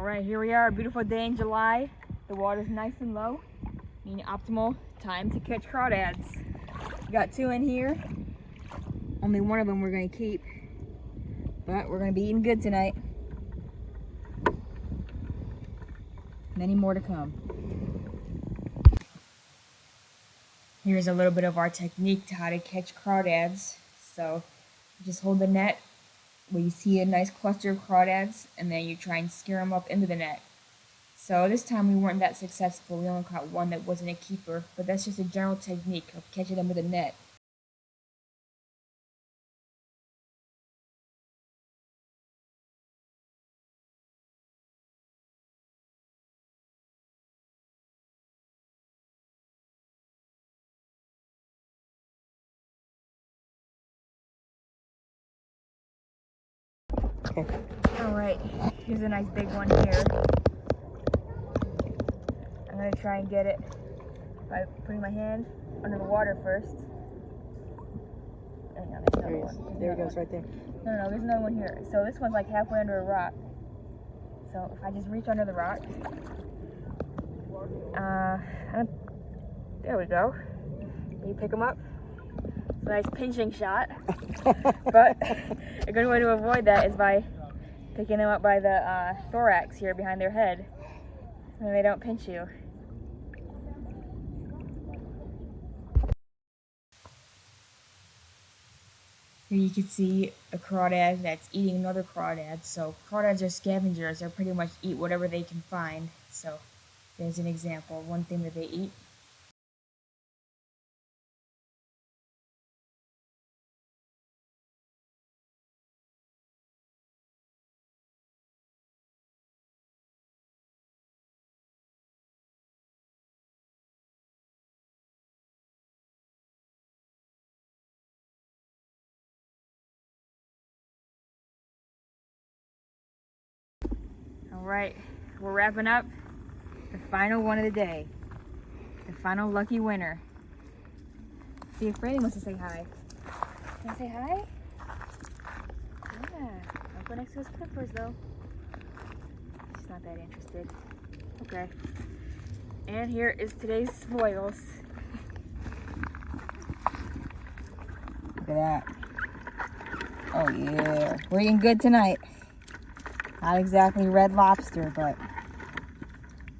Alright, here we are, a beautiful day in July. The water's nice and low, meaning optimal time to catch crawdads. We got 2 in here. Only one of them we're going to keep, but we're going to be eating good tonight. Many more to come. Here's a little bit of our technique to how to catch crawdads. So you just hold the net where you see a nice cluster of crawdads, and then you try and scare them up into the net. So this time we weren't that successful. We only caught one that wasn't a keeper, but that's just a general technique of catching them with a net. Alright, here's a nice big one here. I'm going to try and get it by putting my hand under the water first. Oh, no, there's another one. There he goes, right there. No, there's another one here. So this one's like halfway under a rock. So if I just reach under the rock, there we go. You pick them up. It's a nice pinching shot. But a good way to avoid that is by picking them up by the thorax here behind their head, and they don't pinch you. Here you can see a crawdad that's eating another crawdad. So crawdads are scavengers. They pretty much eat whatever they can find. So there's an example of one thing that they eat. Alright, we're wrapping up the final one of the day. The final lucky winner. See if Brady wants to say hi. Can I say hi? Yeah. I'll go next to his clippers though. She's not that interested. Okay. And here is today's spoils. Look at that. Oh yeah. We're eating good tonight. Not exactly red lobster, but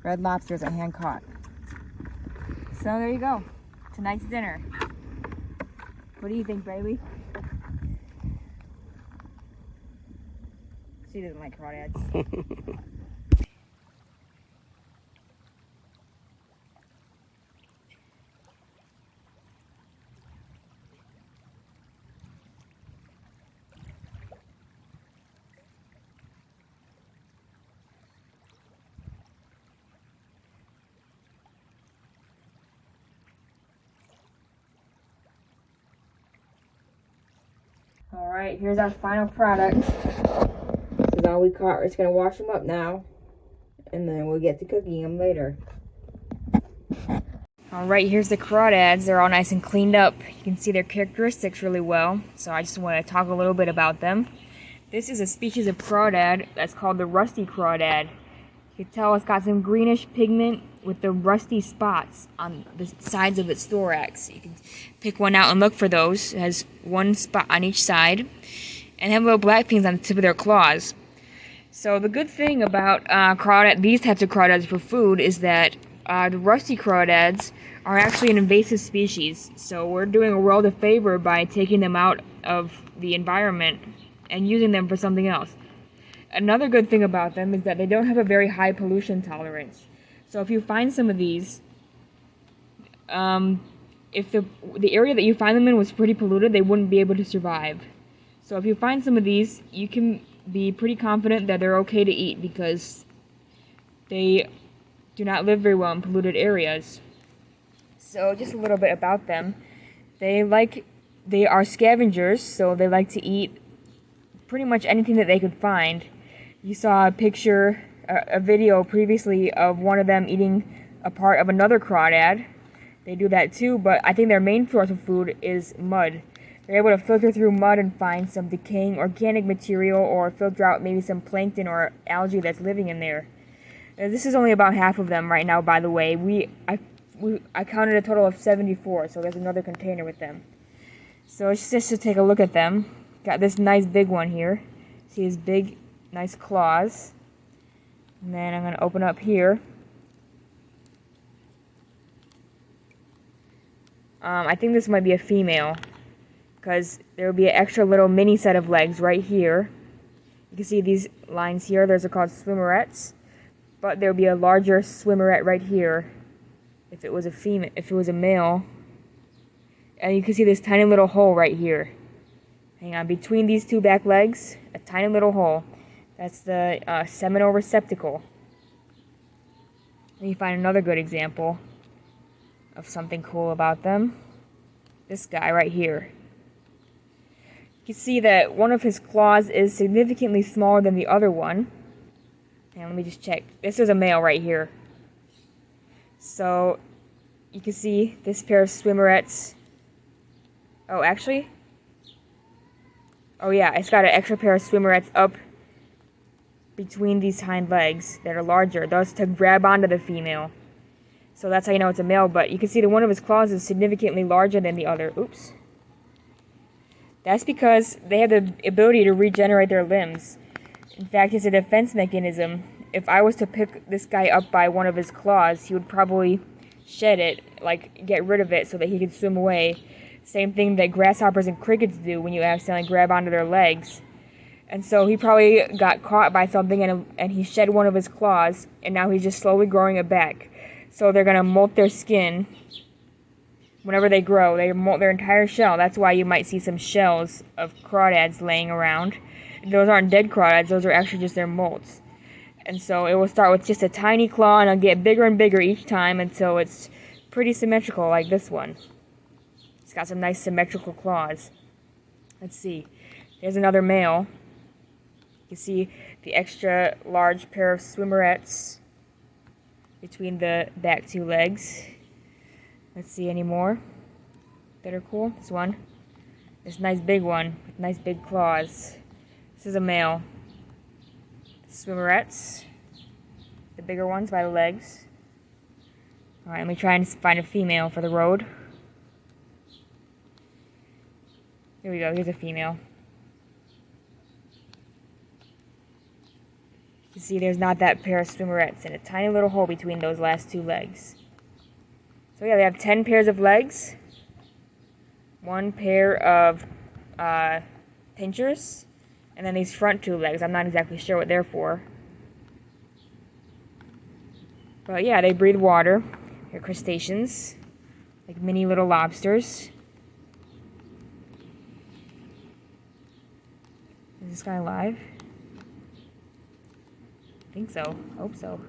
red lobster isn't hand caught. So there you go. Tonight's dinner. What do you think, Bailey? She doesn't like crawdads. Alright, here's our final product. This is all we caught. We're just going to wash them up now, and then we'll get to cooking them later. Alright, here's the crawdads. They're all nice and cleaned up. You can see their characteristics really well, so I just want to talk a little bit about them. This is a species of crawdad that's called the rusty crawdad. You can tell it's got some greenish pigment with the rusty spots on the sides of its thorax. You can pick one out and look for those. It has one spot on each side, and they have little black pins on the tip of their claws. So the good thing about these types of crawdads for food is that the rusty crawdads are actually an invasive species. So we're doing a world a favor by taking them out of the environment and using them for something else. Another good thing about them is that they don't have a very high pollution tolerance. So if you find some of these, if the area that you find them in was pretty polluted, they wouldn't be able to survive. So if you find some of these, you can be pretty confident that they're okay to eat because they do not live very well in polluted areas. So just a little bit about them. They are scavengers, so they like to eat pretty much anything that they could find. You saw a video previously of one of them eating a part of another crawdad. They do that too, but I think their main source of food is mud. They're able to filter through mud and find some decaying organic material or filter out maybe some plankton or algae that's living in there. This is only about half of them right now, by the way. I counted a total of 74, so there's another container with them. So let's just take a look at them. Got this nice big one here. See his big, nice claws. And then I'm going to open up here. I think this might be a female, because there will be an extra little mini set of legs right here. You can see these lines here. Those are called swimmerets. But there will be a larger swimmeret right here if it was a female, if it was a male. And you can see this tiny little hole right here. Hang on, between these two back legs, a tiny little hole. That's the seminal receptacle. Let me find another good example of something cool about them. This guy right here. You can see that one of his claws is significantly smaller than the other one. And let me just check. This is a male right here. So you can see this pair of swimmerets. Oh, actually? Oh yeah, it's got an extra pair of swimmerets up between these hind legs that are larger. Those to grab onto the female. So that's how you know it's a male, but you can see that one of his claws is significantly larger than the other. Oops. That's because they have the ability to regenerate their limbs. In fact, it's a defense mechanism. If I was to pick this guy up by one of his claws, he would probably shed it, like get rid of it so that he could swim away. Same thing that grasshoppers and crickets do when you accidentally grab onto their legs. And so he probably got caught by something and he shed one of his claws, and now he's just slowly growing it back. So they're going to molt their skin whenever they grow. They molt their entire shell. That's why you might see some shells of crawdads laying around. Those aren't dead crawdads. Those are actually just their molts. And so it will start with just a tiny claw, and it'll get bigger and bigger each time until it's pretty symmetrical like this one. It's got some nice symmetrical claws. Let's see. There's another male. You can see the extra large pair of swimmerets between the back two legs. Let's see any more that are cool. This one. This nice big one with nice big claws. This is a male. Swimmerets. The bigger ones by the legs. Alright, let me try and find a female for the road. Here we go, here's a female. You see there's not that pair of swimmerets and a tiny little hole between those last two legs. So yeah, they have 10 pairs of legs, 1 pair of pinchers, and then these front 2 legs. I'm not exactly sure what they're for. But yeah, they breathe water. They're crustaceans, like mini little lobsters. Is this guy alive? I think so. Hope so.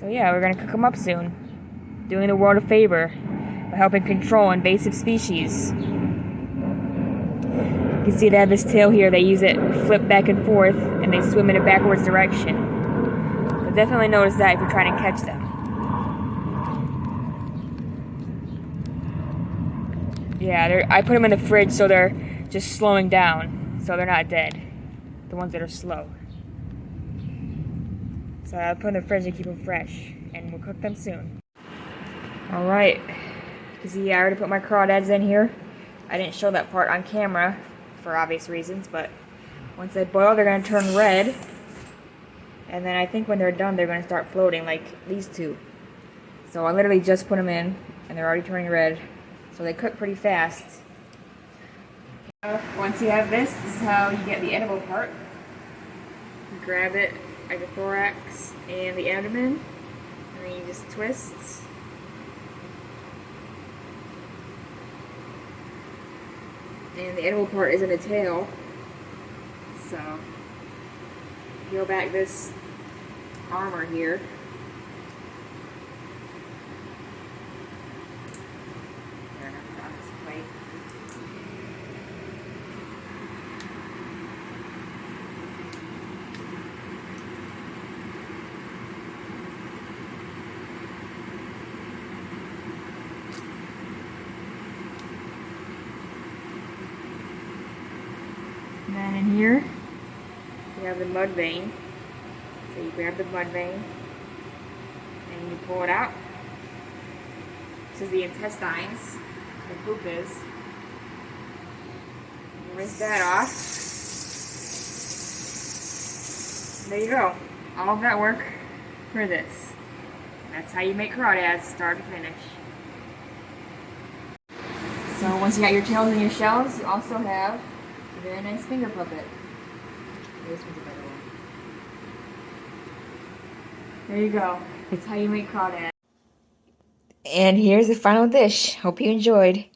So yeah, we're gonna cook them up soon. Doing the world a favor by helping control invasive species. You can see they have this tail here. They use it to flip back and forth, and they swim in a backwards direction. So definitely notice that if you're trying to catch them. Yeah, I put them in the fridge so they're just slowing down, so they're not dead. The ones that are slow. So I'll put them in the fridge to keep them fresh, and we'll cook them soon. Alright, you can see I already put my crawdads in here. I didn't show that part on camera for obvious reasons, but once they boil, they're going to turn red. And then I think when they're done, they're going to start floating like these two. So I literally just put them in, and they're already turning red. So they cook pretty fast. Once you have this is how you get the edible part. You grab it like the thorax and the abdomen, and then you just twist. And the edible part is in the tail. So peel back this armor here. here, you have the mud vein. So you grab the mud vein and you pull it out. This is the intestines, the poop is. You rinse that off. There you go. All of that work for this. That's how you make crawdads, start to finish. So once you got your tails and your shells, you also have a very nice finger puppet. This one's a better one. There you go. That's how you make crawdads. And here's the final dish. Hope you enjoyed.